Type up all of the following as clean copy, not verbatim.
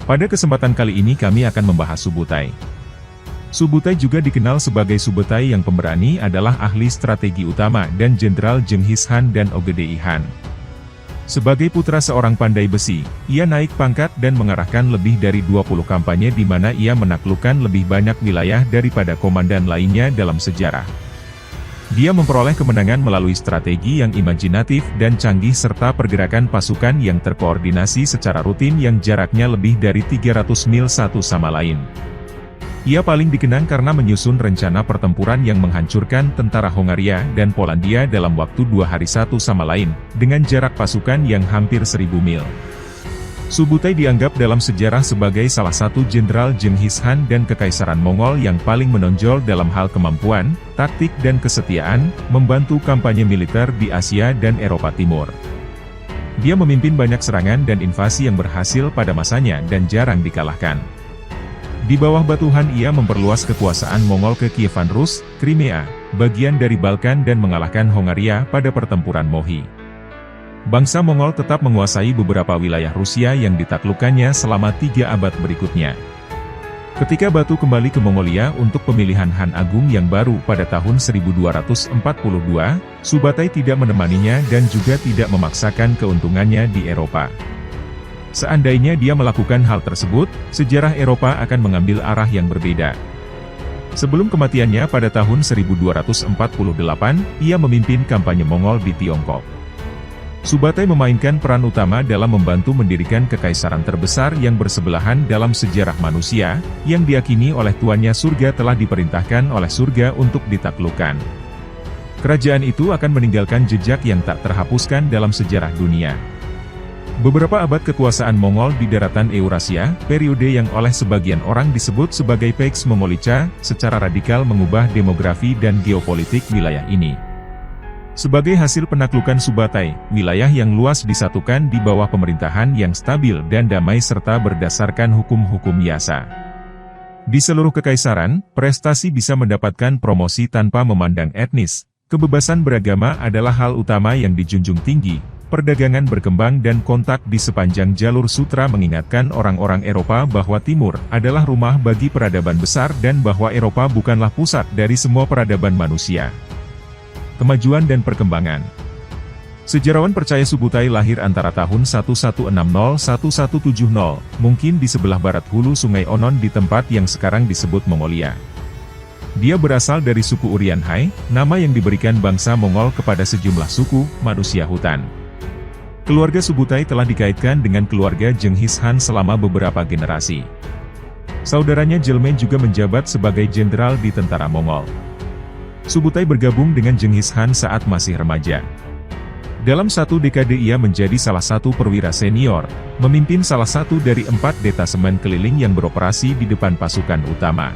Pada kesempatan kali ini kami akan membahas Subutai. Subutai juga dikenal sebagai Subutai yang pemberani adalah ahli strategi utama dan Jenderal Genghis Khan dan Ogedei Han. Sebagai putra seorang pandai besi, ia naik pangkat dan mengarahkan lebih dari 20 kampanye di mana ia menaklukkan lebih banyak wilayah daripada komandan lainnya dalam sejarah. Dia memperoleh kemenangan melalui strategi yang imajinatif dan canggih serta pergerakan pasukan yang terkoordinasi secara rutin yang jaraknya lebih dari 300 mil satu sama lain. Ia paling dikenang karena menyusun rencana pertempuran yang menghancurkan tentara Hongaria dan Polandia dalam waktu 2 hari satu sama lain, dengan jarak pasukan yang hampir 1000 mil. Subutai dianggap dalam sejarah sebagai salah satu Jenderal Genghis Khan dan Kekaisaran Mongol yang paling menonjol dalam hal kemampuan, taktik dan kesetiaan, membantu kampanye militer di Asia dan Eropa Timur. Dia memimpin banyak serangan dan invasi yang berhasil pada masanya dan jarang dikalahkan. Di bawah batuhan ia memperluas kekuasaan Mongol ke Kievan Rus, Crimea, bagian dari Balkan dan mengalahkan Hongaria pada pertempuran Mohi. Bangsa Mongol tetap menguasai beberapa wilayah Rusia yang ditaklukkannya selama 3 abad berikutnya. Ketika Batu kembali ke Mongolia untuk pemilihan Han Agung yang baru pada tahun 1242, Subutai tidak menemaninya dan juga tidak memaksakan keuntungannya di Eropa. Seandainya dia melakukan hal tersebut, sejarah Eropa akan mengambil arah yang berbeda. Sebelum kematiannya pada tahun 1248, ia memimpin kampanye Mongol di Tiongkok. Subutai memainkan peran utama dalam membantu mendirikan kekaisaran terbesar yang bersebelahan dalam sejarah manusia, yang diyakini oleh tuannya surga telah diperintahkan oleh surga untuk ditaklukkan. Kerajaan itu akan meninggalkan jejak yang tak terhapuskan dalam sejarah dunia. Beberapa abad kekuasaan Mongol di daratan Eurasia, periode yang oleh sebagian orang disebut sebagai Pax Mongolica, secara radikal mengubah demografi dan geopolitik wilayah ini. Sebagai hasil penaklukan Subutai, wilayah yang luas disatukan di bawah pemerintahan yang stabil dan damai serta berdasarkan hukum-hukum Yasa. Di seluruh kekaisaran, prestasi bisa mendapatkan promosi tanpa memandang etnis. Kebebasan beragama adalah hal utama yang dijunjung tinggi. Perdagangan berkembang dan kontak di sepanjang jalur sutra mengingatkan orang-orang Eropa bahwa Timur adalah rumah bagi peradaban besar dan bahwa Eropa bukanlah pusat dari semua peradaban manusia. Kemajuan dan perkembangan. Sejarawan percaya Subutai lahir antara tahun 1160-1170, mungkin di sebelah barat hulu Sungai Onon di tempat yang sekarang disebut Mongolia. Dia berasal dari suku Urianhai, nama yang diberikan bangsa Mongol kepada sejumlah suku manusia hutan. Keluarga Subutai telah dikaitkan dengan keluarga Genghis Khan selama beberapa generasi. Saudaranya Jelme juga menjabat sebagai jenderal di tentara Mongol. Subutai bergabung dengan Genghis Khan saat masih remaja. Dalam 1 dekade ia menjadi salah satu perwira senior, memimpin salah satu dari 4 detasemen keliling yang beroperasi di depan pasukan utama.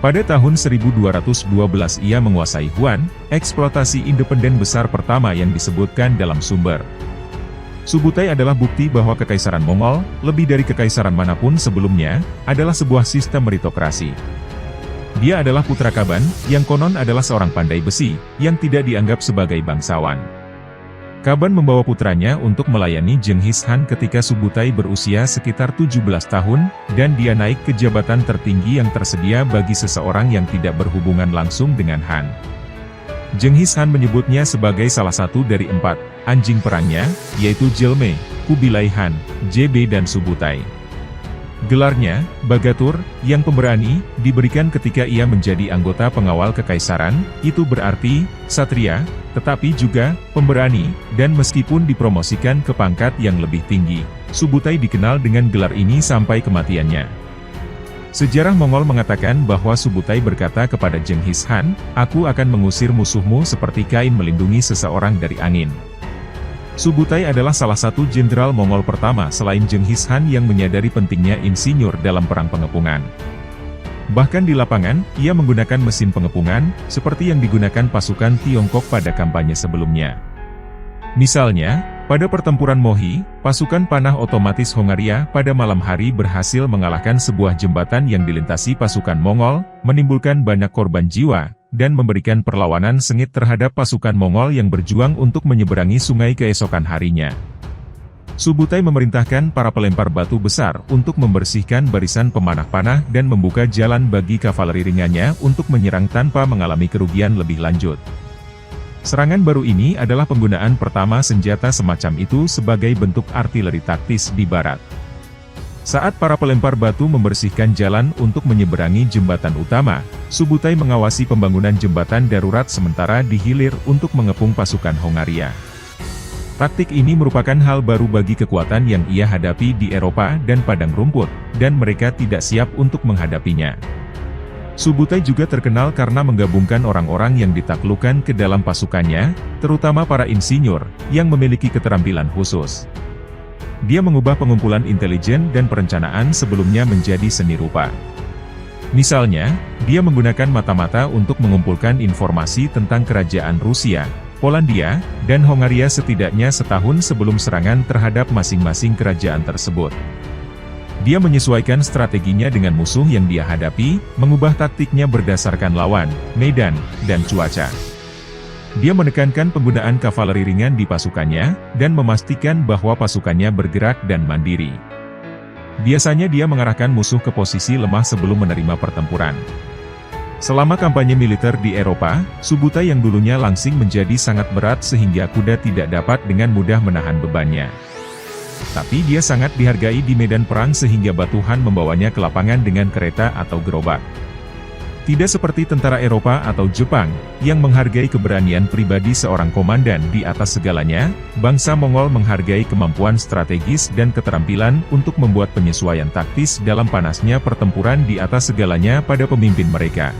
Pada tahun 1212 ia menguasai Huan, eksploitasi independen besar pertama yang disebutkan dalam sumber. Subutai adalah bukti bahwa Kekaisaran Mongol, lebih dari kekaisaran manapun sebelumnya, adalah sebuah sistem meritokrasi. Dia adalah putra Kaban, yang konon adalah seorang pandai besi, yang tidak dianggap sebagai bangsawan. Kaban membawa putranya untuk melayani Genghis Khan ketika Subutai berusia sekitar 17 tahun, dan dia naik ke jabatan tertinggi yang tersedia bagi seseorang yang tidak berhubungan langsung dengan Han. Genghis Khan menyebutnya sebagai salah satu dari 4 anjing perangnya, yaitu Jelme, Kubilai Khan, JB dan Subutai. Gelarnya, Bagatur, yang pemberani, diberikan ketika ia menjadi anggota pengawal kekaisaran, itu berarti, satria, tetapi juga, pemberani, dan meskipun dipromosikan ke pangkat yang lebih tinggi, Subutai dikenal dengan gelar ini sampai kematiannya. Sejarah Mongol mengatakan bahwa Subutai berkata kepada Genghis Khan, "Aku akan mengusir musuhmu seperti kain melindungi seseorang dari angin." Subutai adalah salah satu jenderal Mongol pertama selain Genghis Khan yang menyadari pentingnya insinyur dalam perang pengepungan. Bahkan di lapangan, ia menggunakan mesin pengepungan, seperti yang digunakan pasukan Tiongkok pada kampanye sebelumnya. Misalnya, pada pertempuran Mohi, pasukan panah otomatis Hongaria pada malam hari berhasil mengalahkan sebuah jembatan yang dilintasi pasukan Mongol, menimbulkan banyak korban jiwa, dan memberikan perlawanan sengit terhadap pasukan Mongol yang berjuang untuk menyeberangi sungai keesokan harinya. Subutai memerintahkan para pelempar batu besar untuk membersihkan barisan pemanah panah dan membuka jalan bagi kavaleri ringannya untuk menyerang tanpa mengalami kerugian lebih lanjut. Serangan baru ini adalah penggunaan pertama senjata semacam itu sebagai bentuk artileri taktis di barat. Saat para pelempar batu membersihkan jalan untuk menyeberangi jembatan utama, Subutai mengawasi pembangunan jembatan darurat sementara di hilir untuk mengepung pasukan Hongaria. Taktik ini merupakan hal baru bagi kekuatan yang ia hadapi di Eropa dan padang rumput, dan mereka tidak siap untuk menghadapinya. Subutai juga terkenal karena menggabungkan orang-orang yang ditaklukkan ke dalam pasukannya, terutama para insinyur, yang memiliki keterampilan khusus. Dia mengubah pengumpulan intelijen dan perencanaan sebelumnya menjadi seni rupa. Misalnya, dia menggunakan mata-mata untuk mengumpulkan informasi tentang kerajaan Rusia, Polandia, dan Hongaria setidaknya setahun sebelum serangan terhadap masing-masing kerajaan tersebut. Dia menyesuaikan strateginya dengan musuh yang dia hadapi, mengubah taktiknya berdasarkan lawan, medan, dan cuaca. Dia menekankan penggunaan kavaleri ringan di pasukannya, dan memastikan bahwa pasukannya bergerak dan mandiri. Biasanya dia mengarahkan musuh ke posisi lemah sebelum menerima pertempuran. Selama kampanye militer di Eropa, Subutai yang dulunya langsing menjadi sangat berat sehingga kuda tidak dapat dengan mudah menahan bebannya. Tapi dia sangat dihargai di medan perang sehingga batuhan membawanya ke lapangan dengan kereta atau gerobak. Tidak seperti tentara Eropa atau Jepang, yang menghargai keberanian pribadi seorang komandan di atas segalanya, bangsa Mongol menghargai kemampuan strategis dan keterampilan untuk membuat penyesuaian taktis dalam panasnya pertempuran di atas segalanya pada pemimpin mereka.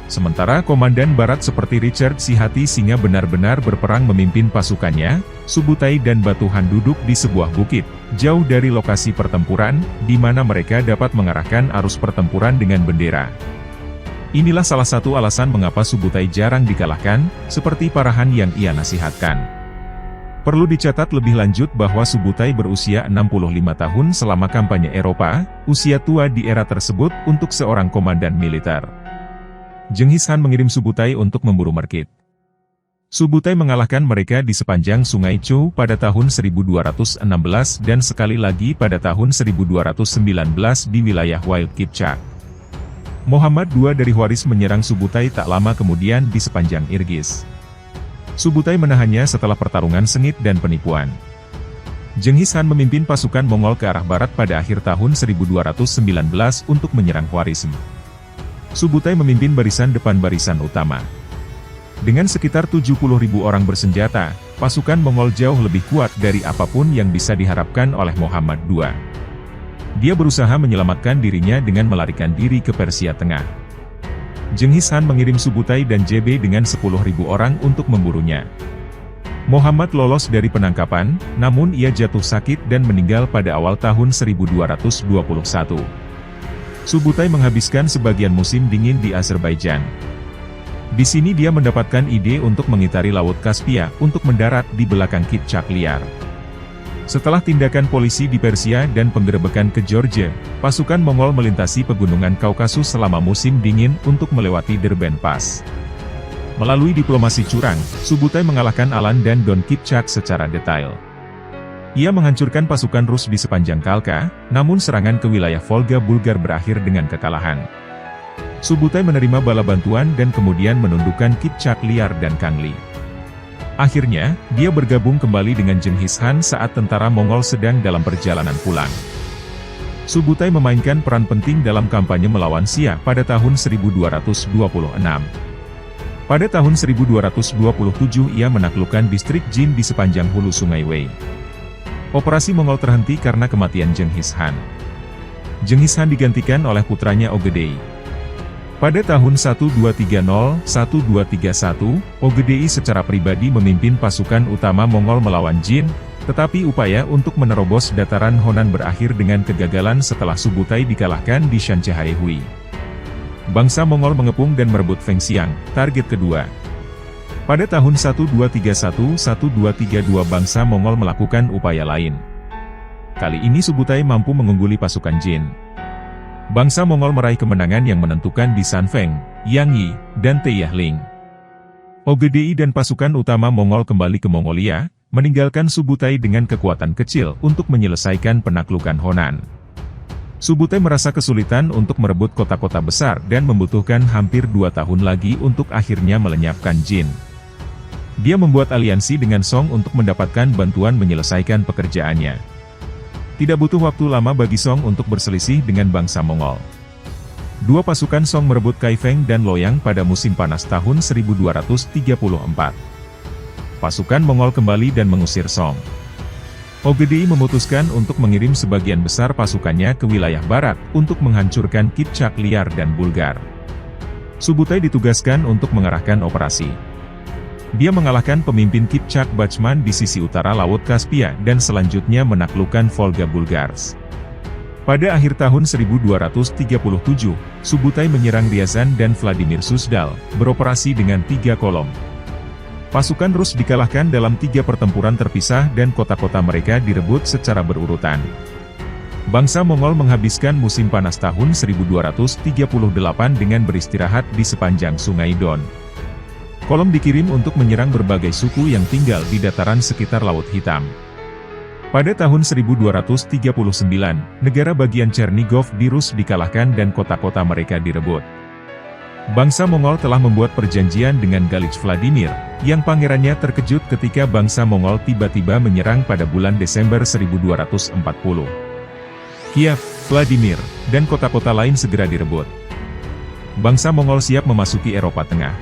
Sementara komandan barat seperti Richard Sihati Singa benar-benar berperang memimpin pasukannya, Subutai dan Batuhan duduk di sebuah bukit, jauh dari lokasi pertempuran, di mana mereka dapat mengarahkan arus pertempuran dengan bendera. Inilah salah satu alasan mengapa Subutai jarang dikalahkan, seperti parahan yang ia nasihatkan. Perlu dicatat lebih lanjut bahwa Subutai berusia 65 tahun selama kampanye Eropa, usia tua di era tersebut untuk seorang komandan militer. Jenghis Khan mengirim Subutai untuk memburu Merkit. Subutai mengalahkan mereka di sepanjang Sungai Chu pada tahun 1216 dan sekali lagi pada tahun 1219 di wilayah Wild Kipchak. Muhammad II dari Waris menyerang Subutai tak lama kemudian di sepanjang Irgis. Subutai menahannya setelah pertarungan sengit dan penipuan. Jenghis Khan memimpin pasukan Mongol ke arah barat pada akhir tahun 1219 untuk menyerang Khwarizm. Subutai memimpin barisan depan barisan utama. Dengan sekitar 70.000 orang bersenjata, pasukan Mongol jauh lebih kuat dari apapun yang bisa diharapkan oleh Muhammad II. Dia berusaha menyelamatkan dirinya dengan melarikan diri ke Persia Tengah. Jenghis Khan mengirim Subutai dan JB dengan 10.000 orang untuk memburunya. Muhammad lolos dari penangkapan, namun ia jatuh sakit dan meninggal pada awal tahun 1221. Subutai menghabiskan sebagian musim dingin di Azerbaijan. Di sini dia mendapatkan ide untuk mengitari Laut Kaspia untuk mendarat di belakang Kipchak liar. Setelah tindakan polisi di Persia dan penggerebekan ke Georgia, pasukan Mongol melintasi pegunungan Kaukasus selama musim dingin untuk melewati Derben Pass. Melalui diplomasi curang, Subutai mengalahkan Alan dan Don Kipchak secara detail. Ia menghancurkan pasukan Rus di sepanjang Kalka, namun serangan ke wilayah Volga Bulgar berakhir dengan kekalahan. Subutai menerima bala bantuan dan kemudian menundukkan Kipchak liar dan Kangli. Akhirnya, dia bergabung kembali dengan Jenghis Khan saat tentara Mongol sedang dalam perjalanan pulang. Subutai memainkan peran penting dalam kampanye melawan Xia pada tahun 1226. Pada tahun 1227 ia menaklukkan distrik Jin di sepanjang hulu Sungai Wei. Operasi Mongol terhenti karena kematian Jenghis Khan. Jenghis Khan digantikan oleh putranya Ogedei. Pada tahun 1230-1231, Ogedei secara pribadi memimpin pasukan utama Mongol melawan Jin, tetapi upaya untuk menerobos dataran Honan berakhir dengan kegagalan setelah Subutai dikalahkan di Shanchahaehui. Bangsa Mongol mengepung dan merebut Fengxiang, target kedua. Pada tahun 1231-1232 bangsa Mongol melakukan upaya lain. Kali ini Subutai mampu mengungguli pasukan Jin. Bangsa Mongol meraih kemenangan yang menentukan di Sanfeng, Yangyi, dan Taeyahling. Ogedei dan pasukan utama Mongol kembali ke Mongolia, meninggalkan Subutai dengan kekuatan kecil untuk menyelesaikan penaklukan Honan. Subutai merasa kesulitan untuk merebut kota-kota besar dan membutuhkan hampir 2 tahun lagi untuk akhirnya melenyapkan Jin. Dia membuat aliansi dengan Song untuk mendapatkan bantuan menyelesaikan pekerjaannya. Tidak butuh waktu lama bagi Song untuk berselisih dengan bangsa Mongol. Dua pasukan Song merebut Kaifeng dan Loyang pada musim panas tahun 1234. Pasukan Mongol kembali dan mengusir Song. Ogedei memutuskan untuk mengirim sebagian besar pasukannya ke wilayah barat untuk menghancurkan Kipchak liar dan Bulgar. Subutai ditugaskan untuk mengarahkan operasi. Dia mengalahkan pemimpin Kipchak Bachman di sisi utara Laut Kaspia dan selanjutnya menaklukkan Volga Bulgars. Pada akhir tahun 1237, Subutai menyerang Ryazan dan Vladimir Suzdal, beroperasi dengan 3 kolom. Pasukan Rus dikalahkan dalam 3 pertempuran terpisah dan kota-kota mereka direbut secara berurutan. Bangsa Mongol menghabiskan musim panas tahun 1238 dengan beristirahat di sepanjang Sungai Don. Kolom dikirim untuk menyerang berbagai suku yang tinggal di dataran sekitar Laut Hitam. Pada tahun 1239, negara bagian Chernigov di Rus dikalahkan dan kota-kota mereka direbut. Bangsa Mongol telah membuat perjanjian dengan Galich Vladimir, yang pangerannya terkejut ketika bangsa Mongol tiba-tiba menyerang pada bulan Desember 1240. Kiev, Vladimir, dan kota-kota lain segera direbut. Bangsa Mongol siap memasuki Eropa Tengah.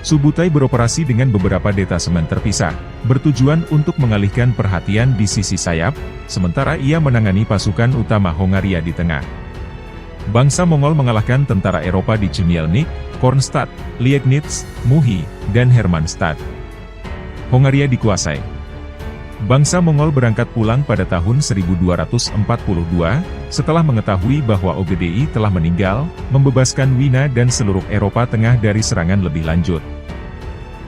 Subutai beroperasi dengan beberapa detasemen terpisah, bertujuan untuk mengalihkan perhatian di sisi sayap, sementara ia menangani pasukan utama Hongaria di tengah. Bangsa Mongol mengalahkan tentara Eropa di Chmielnik, Kronstadt, Liegnitz, Muhi, dan Hermannstadt. Hongaria dikuasai. Bangsa Mongol berangkat pulang pada tahun 1242, setelah mengetahui bahwa Ogedei telah meninggal, membebaskan Wina dan seluruh Eropa Tengah dari serangan lebih lanjut.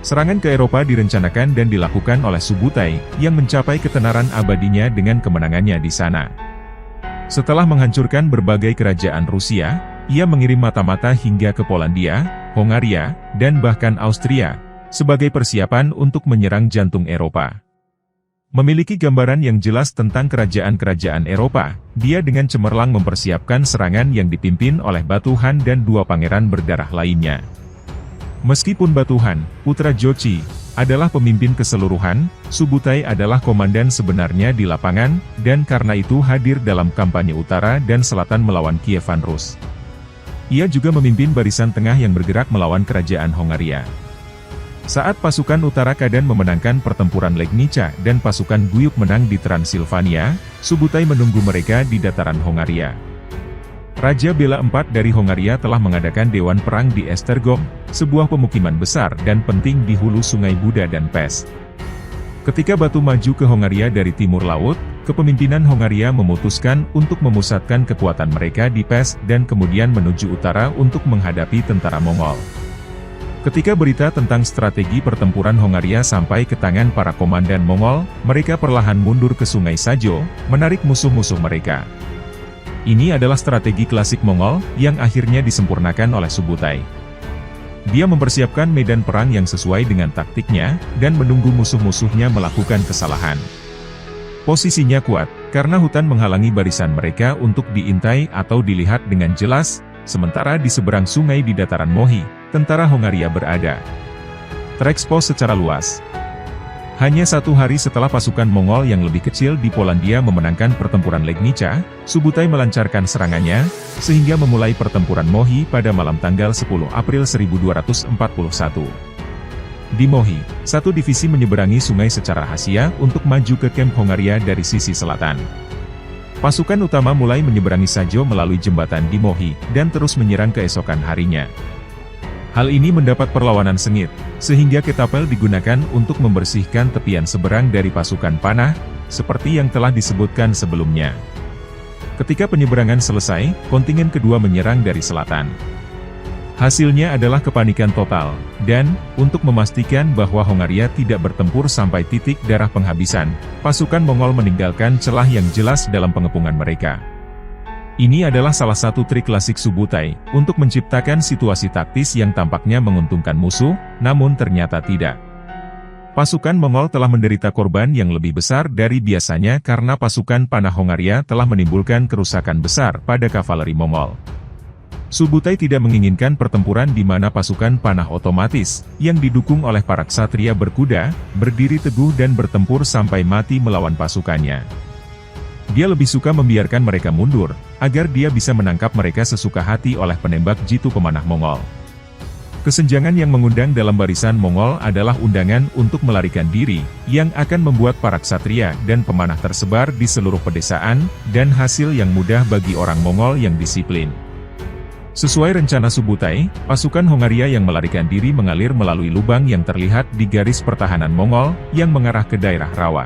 Serangan ke Eropa direncanakan dan dilakukan oleh Subutai, yang mencapai ketenaran abadinya dengan kemenangannya di sana. Setelah menghancurkan berbagai kerajaan Rusia, ia mengirim mata-mata hingga ke Polandia, Hongaria, dan bahkan Austria, sebagai persiapan untuk menyerang jantung Eropa. Memiliki gambaran yang jelas tentang kerajaan-kerajaan Eropa, dia dengan cemerlang mempersiapkan serangan yang dipimpin oleh Batuhan dan 2 pangeran berdarah lainnya. Meskipun Batuhan, putra Jochi, adalah pemimpin keseluruhan, Subutai adalah komandan sebenarnya di lapangan, dan karena itu hadir dalam kampanye utara dan selatan melawan Kievan Rus. Ia juga memimpin barisan tengah yang bergerak melawan kerajaan Hongaria. Saat pasukan utara Kadan memenangkan pertempuran Legnica dan pasukan Guyuk menang di Transilvania, Subutai menunggu mereka di dataran Hongaria. Raja Bela IV dari Hongaria telah mengadakan dewan perang di Esztergom, sebuah pemukiman besar dan penting di hulu sungai Buda dan Pest. Ketika Batu maju ke Hongaria dari timur laut, kepemimpinan Hongaria memutuskan untuk memusatkan kekuatan mereka di Pest dan kemudian menuju utara untuk menghadapi tentara Mongol. Ketika berita tentang strategi pertempuran Hongaria sampai ke tangan para komandan Mongol, mereka perlahan mundur ke Sungai Sajo, menarik musuh-musuh mereka. Ini adalah strategi klasik Mongol, yang akhirnya disempurnakan oleh Subutai. Dia mempersiapkan medan perang yang sesuai dengan taktiknya, dan menunggu musuh-musuhnya melakukan kesalahan. Posisinya kuat, karena hutan menghalangi barisan mereka untuk diintai atau dilihat dengan jelas, sementara di seberang sungai di dataran Mohi, tentara Hongaria berada terekspos secara luas. Hanya 1 hari setelah pasukan Mongol yang lebih kecil di Polandia memenangkan pertempuran Legnica, Subutai melancarkan serangannya, sehingga memulai pertempuran Mohi pada malam tanggal 10 April 1241. Di Mohi, 1 divisi menyeberangi sungai secara rahasia untuk maju ke kamp Hongaria dari sisi selatan. Pasukan utama mulai menyeberangi Sajo melalui jembatan di Mohi, dan terus menyerang keesokan harinya. Hal ini mendapat perlawanan sengit, sehingga ketapel digunakan untuk membersihkan tepian seberang dari pasukan panah, seperti yang telah disebutkan sebelumnya. Ketika penyeberangan selesai, kontingen kedua menyerang dari selatan. Hasilnya adalah kepanikan total, dan, untuk memastikan bahwa Hongaria tidak bertempur sampai titik darah penghabisan, pasukan Mongol meninggalkan celah yang jelas dalam pengepungan mereka. Ini adalah salah satu trik klasik Subutai, untuk menciptakan situasi taktis yang tampaknya menguntungkan musuh, namun ternyata tidak. Pasukan Mongol telah menderita korban yang lebih besar dari biasanya karena pasukan panah Hongaria telah menimbulkan kerusakan besar pada kavaleri Mongol. Subutai tidak menginginkan pertempuran di mana pasukan panah otomatis, yang didukung oleh para ksatria berkuda, berdiri teguh dan bertempur sampai mati melawan pasukannya. Dia lebih suka membiarkan mereka mundur, agar dia bisa menangkap mereka sesuka hati oleh penembak jitu pemanah Mongol. Kesenjangan yang mengundang dalam barisan Mongol adalah undangan untuk melarikan diri, yang akan membuat para ksatria dan pemanah tersebar di seluruh pedesaan, dan hasil yang mudah bagi orang Mongol yang disiplin. Sesuai rencana Subutai, pasukan Hongaria yang melarikan diri mengalir melalui lubang yang terlihat di garis pertahanan Mongol, yang mengarah ke daerah rawa.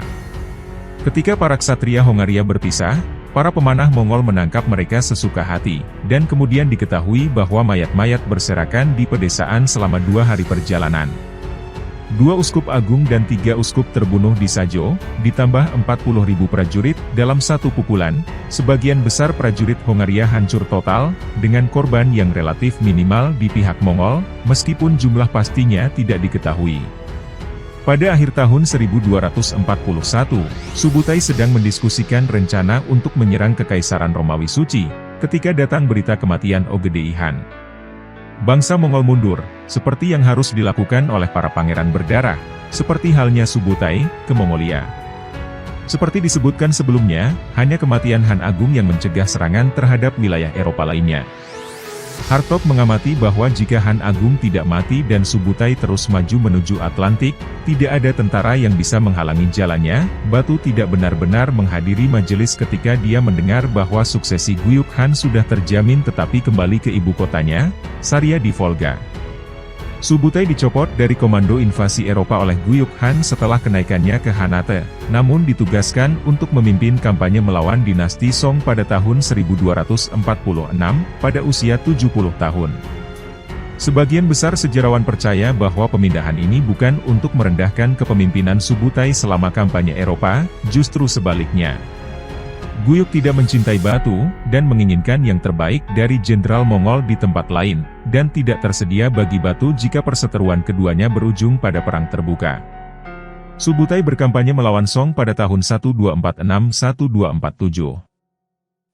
Ketika para ksatria Hongaria berpisah, para pemanah Mongol menangkap mereka sesuka hati, dan kemudian diketahui bahwa mayat-mayat berserakan di pedesaan selama 2 hari perjalanan. 2 uskup agung dan 3 uskup terbunuh di Sajo, ditambah 40.000 prajurit dalam satu pukulan. Sebagian besar prajurit Hongaria hancur total, dengan korban yang relatif minimal di pihak Mongol, meskipun jumlah pastinya tidak diketahui. Pada akhir tahun 1241, Subutai sedang mendiskusikan rencana untuk menyerang Kekaisaran Romawi Suci, ketika datang berita kematian Ogedei Han. Bangsa Mongol mundur, seperti yang harus dilakukan oleh para pangeran berdarah, seperti halnya Subutai, ke Mongolia. Seperti disebutkan sebelumnya, hanya kematian Han Agung yang mencegah serangan terhadap wilayah Eropa lainnya. Hartog mengamati bahwa jika Han Agung tidak mati dan Subutai terus maju menuju Atlantik, tidak ada tentara yang bisa menghalangi jalannya. Batu tidak benar-benar menghadiri majelis ketika dia mendengar bahwa suksesi Guyuk Han sudah terjamin tetapi kembali ke ibu kotanya, Saria di Volga. Subutai dicopot dari komando invasi Eropa oleh Guyuk Han setelah kenaikannya ke Hanate, namun ditugaskan untuk memimpin kampanye melawan dinasti Song pada tahun 1246, pada usia 70 tahun. Sebagian besar sejarawan percaya bahwa pemindahan ini bukan untuk merendahkan kepemimpinan Subutai selama kampanye Eropa, justru sebaliknya. Guyuk tidak mencintai Batu, dan menginginkan yang terbaik dari jenderal Mongol di tempat lain, dan tidak tersedia bagi Batu jika perseteruan keduanya berujung pada perang terbuka. Subutai berkampanye melawan Song pada tahun 1246-1247.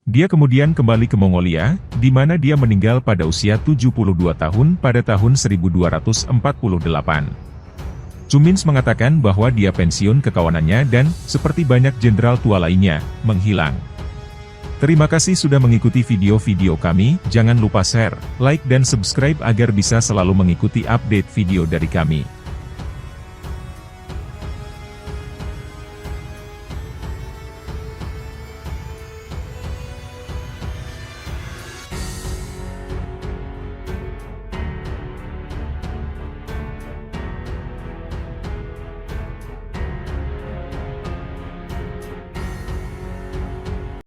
Dia kemudian kembali ke Mongolia, di mana dia meninggal pada usia 72 tahun pada tahun 1248. Cumins mengatakan bahwa dia pensiun ke kawanannya dan, seperti banyak jenderal tua lainnya, menghilang. Terima kasih sudah mengikuti video-video kami, jangan lupa share, like dan subscribe agar bisa selalu mengikuti update video dari kami.